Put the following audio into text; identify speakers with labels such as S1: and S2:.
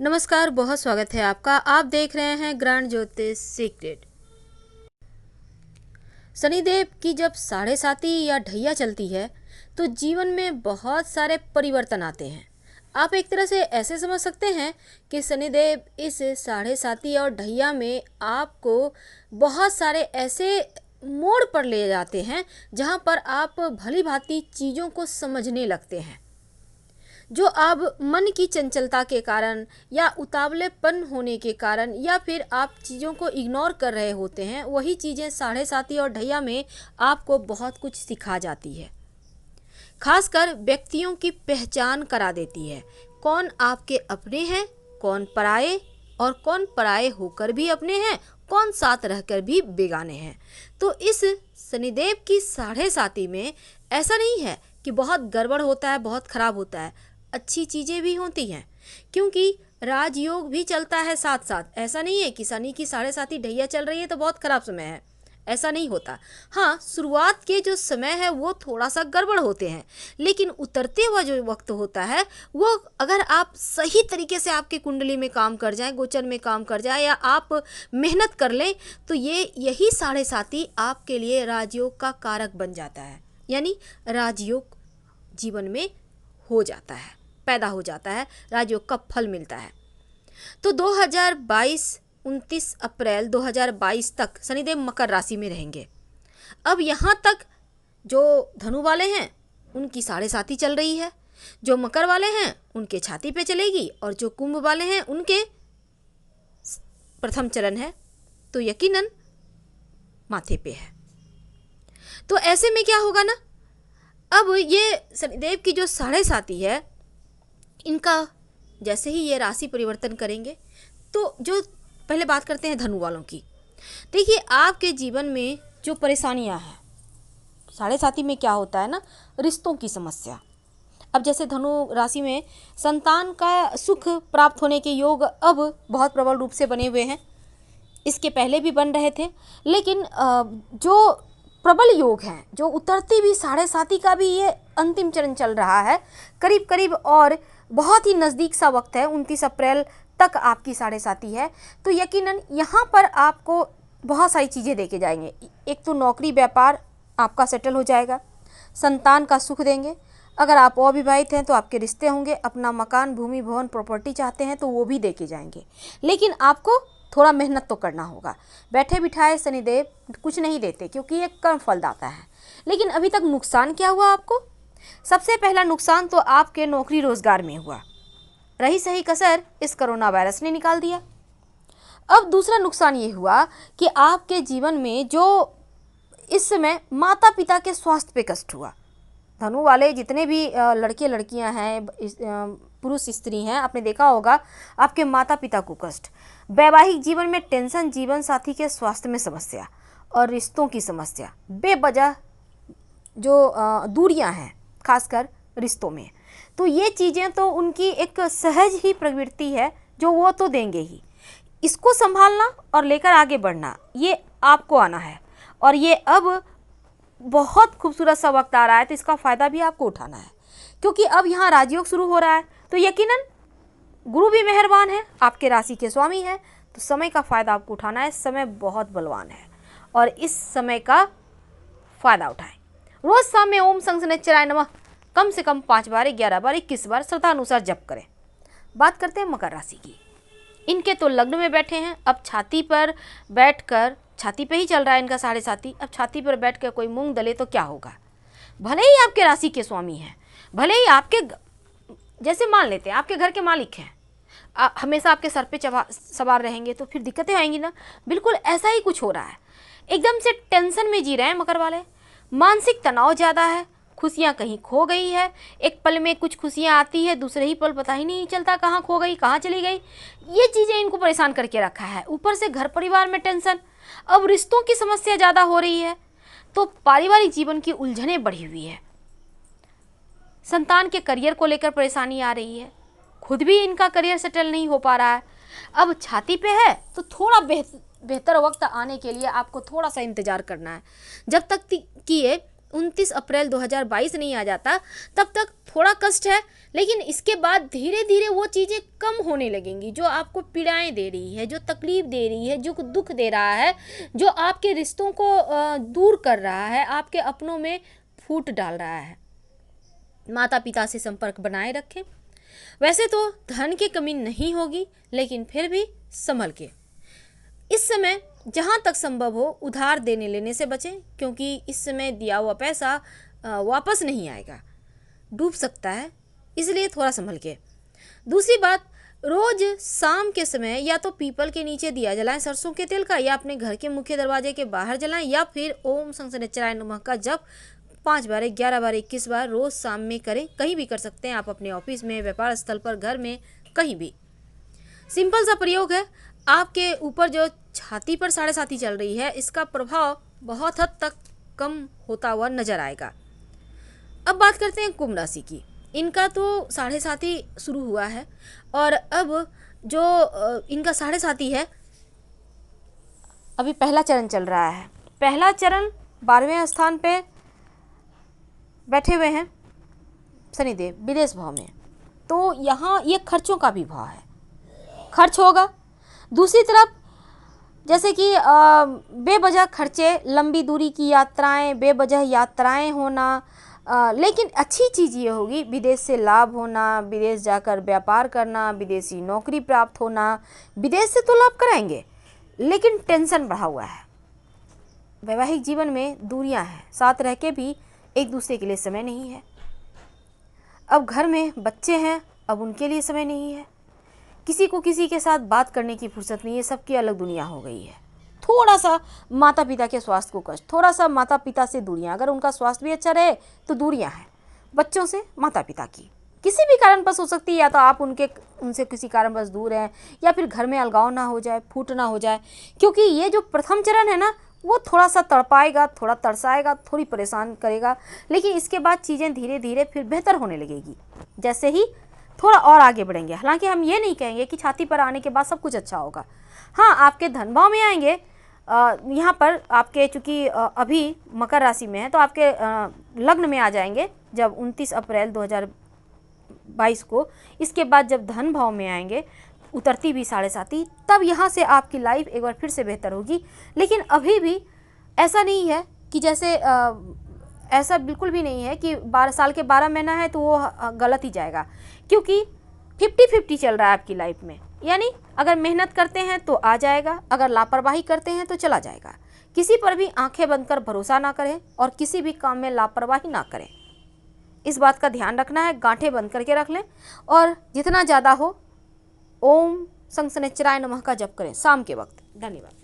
S1: नमस्कार, बहुत स्वागत है आपका। आप देख रहे हैं ग्रैंड ज्योतिष सीक्रेट। शनिदेव की जब साढ़े साती या ढैया चलती है तो जीवन में बहुत सारे परिवर्तन आते हैं। आप एक तरह से ऐसे समझ सकते हैं कि शनिदेव इस साढ़े साती और ढैया में आपको बहुत सारे ऐसे मोड़ पर ले जाते हैं जहां पर आप भली भांति चीज़ों को समझने लगते हैं। जो आप मन की चंचलता के कारण या उतावलेपन होने के कारण या फिर आप चीज़ों को इग्नोर कर रहे होते हैं, वही चीज़ें साढ़े साती और ढैया में आपको बहुत कुछ सिखा जाती है। खासकर व्यक्तियों की पहचान करा देती है। कौन आपके अपने हैं, कौन पराये, और कौन पराये होकर भी अपने हैं, कौन साथ रहकर भी बेगाने हैं। तो इस शनिदेव की साढ़े साती में ऐसा नहीं है कि बहुत गड़बड़ होता है, बहुत खराब होता है, अच्छी चीज़ें भी होती हैं, क्योंकि राजयोग भी चलता है साथ साथ। ऐसा नहीं है कि शनि की साढ़े साती ढैया चल रही है तो बहुत खराब समय है, ऐसा नहीं होता। हाँ, शुरुआत के जो समय है वो थोड़ा सा गड़बड़ होते हैं, लेकिन उतरते हुआ जो वक्त होता है वो अगर आप सही तरीके से आपकी कुंडली में काम कर जाएं, गोचर में काम कर जाए, या आप मेहनत कर लें, तो यही साढ़े साती आपके लिए राजयोग का कारक बन जाता है। यानी राजयोग जीवन में हो जाता है, पैदा हो जाता है, राजयोग का फल मिलता है। तो 29 अप्रैल 2022 तक शनिदेव मकर राशि में रहेंगे। अब यहाँ तक जो धनु वाले हैं उनकी साढ़े साती चल रही है, जो मकर वाले हैं उनके छाती पे चलेगी, और जो कुंभ वाले हैं उनके प्रथम चरण है, तो यकीनन माथे पे है। तो ऐसे में क्या होगा ना, अब ये शनिदेव की जो साढ़े साती है, इनका जैसे ही ये राशि परिवर्तन करेंगे, तो जो पहले बात करते हैं धनु वालों की। देखिए, आपके जीवन में जो परेशानियां हैं, साढ़े साती में क्या होता है ना, रिश्तों की समस्या। अब जैसे धनु राशि में संतान का सुख प्राप्त होने के योग अब बहुत प्रबल रूप से बने हुए हैं, इसके पहले भी बन रहे थे, लेकिन जो प्रबल योग हैं, जो उतरती भी साढ़े साती का भी ये अंतिम चरण चल रहा है करीब करीब, और बहुत ही नज़दीक सा वक्त है, 29 अप्रैल तक आपकी साढ़े साती है। तो यकीनन यहाँ पर आपको बहुत सारी चीज़ें देके जाएंगे। एक तो नौकरी व्यापार आपका सेटल हो जाएगा, संतान का सुख देंगे, अगर आप अविवाहित हैं तो आपके रिश्ते होंगे, अपना मकान, भूमि, भवन, प्रॉपर्टी चाहते हैं तो वो भी देके जाएंगे। लेकिन आपको थोड़ा मेहनत तो करना होगा। बैठे बिठाए शनिदेव कुछ नहीं देते, क्योंकि ये कम फलदाता है। लेकिन अभी तक नुकसान क्या हुआ आपको? सबसे पहला नुकसान तो आपके नौकरी रोजगार में हुआ, रही सही कसर इस कोरोना वायरस ने निकाल दिया। अब दूसरा नुकसान ये हुआ कि आपके जीवन में जो इस समय माता पिता के स्वास्थ्य पे कष्ट हुआ। धनु वाले जितने भी लड़के लड़कियां हैं, पुरुष स्त्री हैं, आपने देखा होगा आपके माता पिता को कष्ट, वैवाहिक जीवन में टेंशन, जीवन साथी के स्वास्थ्य में समस्या, और रिश्तों की समस्या, बेवजह जो दूरियां हैं खासकर रिश्तों में। तो ये चीज़ें तो उनकी एक सहज ही प्रवृत्ति है जो वो तो देंगे ही। इसको संभालना और लेकर आगे बढ़ना, ये आपको आना है। और ये अब बहुत खूबसूरत सा वक्त आ रहा है, तो इसका फ़ायदा भी आपको उठाना है, क्योंकि अब यहाँ राजयोग शुरू हो रहा है। तो यकीनन गुरु भी मेहरबान है, आपके राशि के स्वामी है, तो समय का फ़ायदा आपको उठाना है। समय बहुत बलवान है और इस समय का फ़ायदा उठाएं। रोज़ शाम में ओम संग शनिश्चराय नमः कम से कम 5 बार, 11 बार, 21 बार श्रद्धा अनुसार जप करें। बात करते हैं मकर राशि की। इनके तो लग्न में बैठे हैं, अब छाती पर बैठकर, छाती पे ही चल रहा है इनका साढ़े साती, अब छाती पर बैठकर कोई मूंग दले तो क्या होगा। भले ही आपके राशि के स्वामी हैं, भले ही आपके, जैसे मान लेते हैं आपके घर के मालिक हैं, हमेशा आपके सर पे सवार रहेंगे तो फिर दिक्कतें आएंगी ना। बिल्कुल ऐसा ही कुछ हो रहा है, एकदम से टेंशन में जी रहे हैं मकर वाले, मानसिक तनाव ज़्यादा है, खुशियाँ कहीं खो गई है। एक पल में कुछ खुशियाँ आती है, दूसरे ही पल पता ही नहीं चलता कहाँ खो गई, कहाँ चली गई। ये चीज़ें इनको परेशान करके रखा है। ऊपर से घर परिवार में टेंशन, अब रिश्तों की समस्या ज़्यादा हो रही है, तो पारिवारिक जीवन की उलझनें बढ़ी हुई है। संतान के करियर को लेकर परेशानी आ रही है, खुद भी इनका करियर सेटल नहीं हो पा रहा है। अब छाती पे है तो थोड़ा बेहतर वक्त आने के लिए आपको थोड़ा सा इंतज़ार करना है। जब तक कि ये 29 अप्रैल 2022 नहीं आ जाता तब तक थोड़ा कष्ट है, लेकिन इसके बाद धीरे धीरे वो चीज़ें कम होने लगेंगी जो आपको पीड़ाएं दे रही है, जो तकलीफ दे रही है, जो दुख दे रहा है, जो आपके रिश्तों को दूर कर रहा है, आपके अपनों में फूट डाल रहा है। माता पिता से संपर्क बनाए रखें। वैसे तो धन की कमी नहीं होगी, लेकिन फिर भी संभल के। इस समय जहाँ तक संभव हो उधार देने लेने से बचें, क्योंकि इस समय दिया हुआ पैसा वापस नहीं आएगा, डूब सकता है, इसलिए थोड़ा संभल के। दूसरी बात, रोज शाम के समय या तो पीपल के नीचे दिया जलाएं सरसों के तेल का, या अपने घर के मुख्य दरवाजे के बाहर जलाएं, या फिर ओम शनिश्चराय नमः का जप 5 बार, 11 बार, 21 बार रोज शाम में करें। कहीं भी कर सकते हैं आप, अपने ऑफिस में, व्यापार स्थल पर, घर में, कहीं भी। सिंपल सा प्रयोग है। आपके ऊपर जो छाती पर 7.5 चल रही है, इसका प्रभाव बहुत हद तक कम होता हुआ नजर आएगा। अब बात करते हैं कुंभ राशि की। इनका तो 7.5 शुरू हुआ है, और अब जो इनका 7.5 है, अभी पहला चरण चल रहा है। पहला चरण 12वें स्थान पे बैठे हुए हैं शनिदेव विदेश भाव में, तो यहाँ ये खर्चों का भी भाव है, खर्च होगा। दूसरी तरफ जैसे कि बेवजह खर्चे, लंबी दूरी की यात्राएं, बेवजह यात्राएं होना, लेकिन अच्छी चीज़ ये होगी विदेश से लाभ होना, विदेश जाकर व्यापार करना, विदेशी नौकरी प्राप्त होना। विदेश से तो लाभ कराएंगे, लेकिन टेंशन बढ़ा हुआ है। वैवाहिक जीवन में दूरियां हैं, साथ रह के भी एक दूसरे के लिए समय नहीं है। अब घर में बच्चे हैं, अब उनके लिए समय नहीं है। किसी को किसी के साथ बात करने की फुर्सत नहीं है, सबकी अलग दुनिया हो गई है। थोड़ा सा माता पिता के स्वास्थ्य को कष्ट, थोड़ा सा माता पिता से दूरियां, अगर उनका स्वास्थ्य भी अच्छा रहे तो दूरियां हैं बच्चों से, माता पिता की किसी भी कारणवश हो सकती है, या तो आप उनसे किसी कारणवश दूर हैं, या फिर घर में अलगाव ना हो जाए, फूट ना हो जाए। क्योंकि ये जो प्रथम चरण है ना, वो थोड़ा सा तड़पाएगा, थोड़ा तरसाएगा, थोड़ी परेशान करेगा, लेकिन इसके बाद चीज़ें धीरे धीरे फिर बेहतर होने लगेगी जैसे ही थोड़ा और आगे बढ़ेंगे। हालांकि हम ये नहीं कहेंगे कि छाती पर आने के बाद सब कुछ अच्छा होगा। हाँ, आपके धन भाव में आएंगे, यहाँ पर आपके चूँकि अभी मकर राशि में है, तो आपके लग्न में आ जाएंगे जब 29 अप्रैल 2022 को। इसके बाद जब धन भाव में आएंगे, उतरती भी 7.5, तब यहाँ से आपकी लाइफ एक बार फिर से बेहतर होगी। लेकिन अभी भी ऐसा नहीं है कि जैसे ऐसा बिल्कुल भी नहीं है कि 12 साल के 12 महीना है तो वो गलत ही जाएगा, क्योंकि 50-50 चल रहा है आपकी लाइफ में। यानी अगर मेहनत करते हैं तो आ जाएगा, अगर लापरवाही करते हैं तो चला जाएगा। किसी पर भी आंखें बंद कर भरोसा ना करें, और किसी भी काम में लापरवाही ना करें, इस बात का ध्यान रखना है। गांठें बंद करके रख लें, और जितना ज़्यादा हो ओम शनिश्चराय नमः का जप करें शाम के वक्त। धन्यवाद।